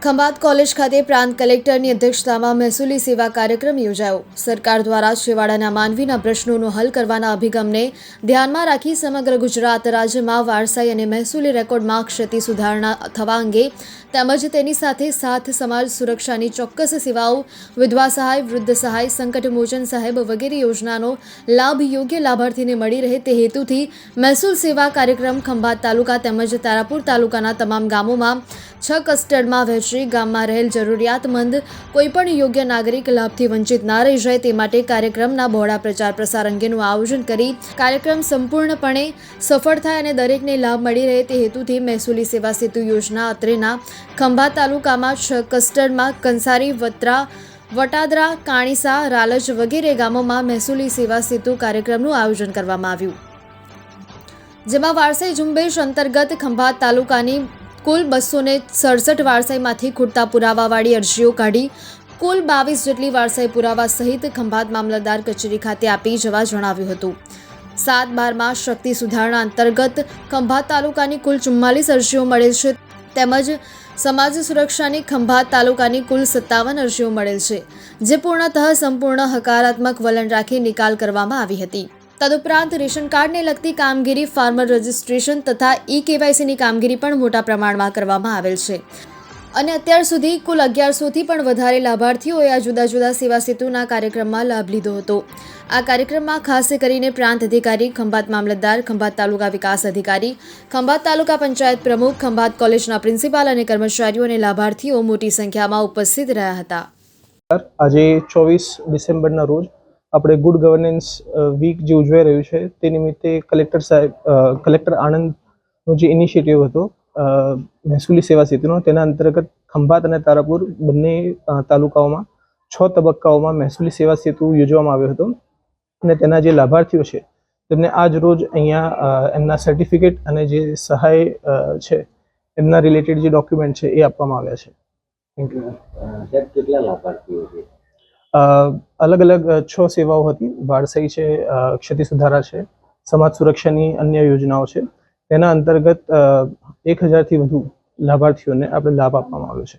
Khambhat college ખાતે પ્રાંત કલેક્ટરની અધ્યક્ષતામાં મહેસૂલી સેવા કાર્યક્રમ યોજાયો। સરકાર દ્વારા છેવાડાના માનવીના પ્રશ્નોનો હલ કરવાના અભિગમને ધ્યાનમાં રાખી સમગ્ર ગુજરાત રાજ્યમાં વારસાઈ અને મહેસૂલી રેકોર્ડમાં ક્ષતિ સુધારણા થવા અંગે તેમજ તેની સાથે સાથ સમાજ સુરક્ષાની ચોક્કસ સેવાઓ, વિધવા સહાય, વૃદ્ધ સહાય, સંકટ મોચન સાહેબ વગેરે યોજનાનો લાભ યોગ્ય લાભાર્થીને મળી રહે તે હેતુથી મહેસૂલ સેવા કાર્યક્રમ ખંભાત તાલુકા તેમજ તારાપુર તાલુકાના તમામ ગામોમાં 6 ક્લસ્ટરમાં વહેંચી ગામમાં રહેલ જરૂરિયાતમંદ કોઈપણ યોગ્ય નાગરિક લાભથી વંચિત ના રહી જાય તે માટે કાર્યક્રમના બહોળા પ્રચાર પ્રસાર અંગેનું આયોજન કરી કાર્યક્રમ સંપૂર્ણપણે સફળ થાય અને દરેકને લાભ મળી રહે તે હેતુથી મહેસૂલી સેવા સેતુ યોજના અત્રેના ખંભાત તાલુકામાં 6 ક્લસ્ટરમાં કંસારી, વત્રા, વટાદરા, કાણીસા, રાલજ વગેરે ગામોમાં મહેસૂલી સેવા સેતુ કાર્યક્રમનું આયોજન કરવામાં આવ્યું, જેમાં વારસાઈ ઝુંબેશ અંતર્ગત ખંભાત તાલુકાની કુલ 267 વારસાઈમાંથી ખૂટતા પુરાવાવાળી અરજીઓ કાઢી કુલ 22 જેટલી વારસાઈ પુરાવા સહિત ખંભાત મામલતદાર કચેરી ખાતે આપી જવા જણાવ્યું હતું। 7/12માં શક્તિ સુધારણા અંતર્ગત ખંભાત તાલુકાની કુલ 44 અરજીઓ મળેલ છે તેમજ સમાજ સુરક્ષાની ખંભાત તાલુકાની કુલ 57 અરજીઓ મળેલ છે, જે પૂર્ણતઃ સંપૂર્ણ હકારાત્મક વલણ રાખી નિકાલ કરવામાં આવી હતી। તદુપરાંત રેશન કાર્ડને લગતી કામગીરી, ફાર્મર રજિસ્ટ્રેશન તથા KYCની કામગીરી પણ મોટા પ્રમાણમાં કરવામાં આવેલ છે અને અત્યાર સુધી કુલ 1100થી પણ વધારે લાભાર્થીઓએ આ જુદા જુદા સેવા સેતુના કાર્યક્રમમાં લાભ લીધો હતો। આ કાર્યક્રમમાં ખાસ કરીને પ્રાંત અધિકારી, ખંભાત મામલતદાર, ખંભાત તાલુકા વિકાસ અધિકારી, ખંભાત તાલુકા પંચાયત પ્રમુખ, ખંભાત કોલેજના પ્રિન્સિપાલ અને કર્મચારીઓ અને લાભાર્થીઓ મોટી સંખ્યામાં ઉપસ્થિત રહ્યા હતા। આજે 24 ડિસેમ્બરના રોજ આપણે ગુડ ગવર્નન્સ વીક જે ઉજવાઈ રહ્યું છે તે નિમિત્તે કલેક્ટર આણંદનો જે ઇનિશિયેટિવ હતો મહેસૂલી સેવા સેતુનો, તેના અંતર્ગત ખંભાત અને તારાપુર બંને તાલુકાઓમાં 6 તબક્કાઓમાં મહેસૂલી સેવા સેતુ યોજવામાં આવ્યો હતો અને તેના જે લાભાર્થીઓ છે તેમને આજ રોજ અહીંયા એમના સર્ટિફિકેટ અને જે સહાય છે એમના રિલેટેડ જે ડોક્યુમેન્ટ છે એ આપવામાં આવ્યા છે। Thank you. કેટલા લાભાર્થીઓ છે? અલગ અલગ 6 સેવાઓ હતી। વારસાઈ છે, ક્ષતિ સુધારા છે, સમાજ સુરક્ષાની અન્ય યોજનાઓ છે, તેના અંતર્ગત 1000થી વધુ લાભાર્થીઓને આપણે લાભ આપવામાં આવ્યો છે।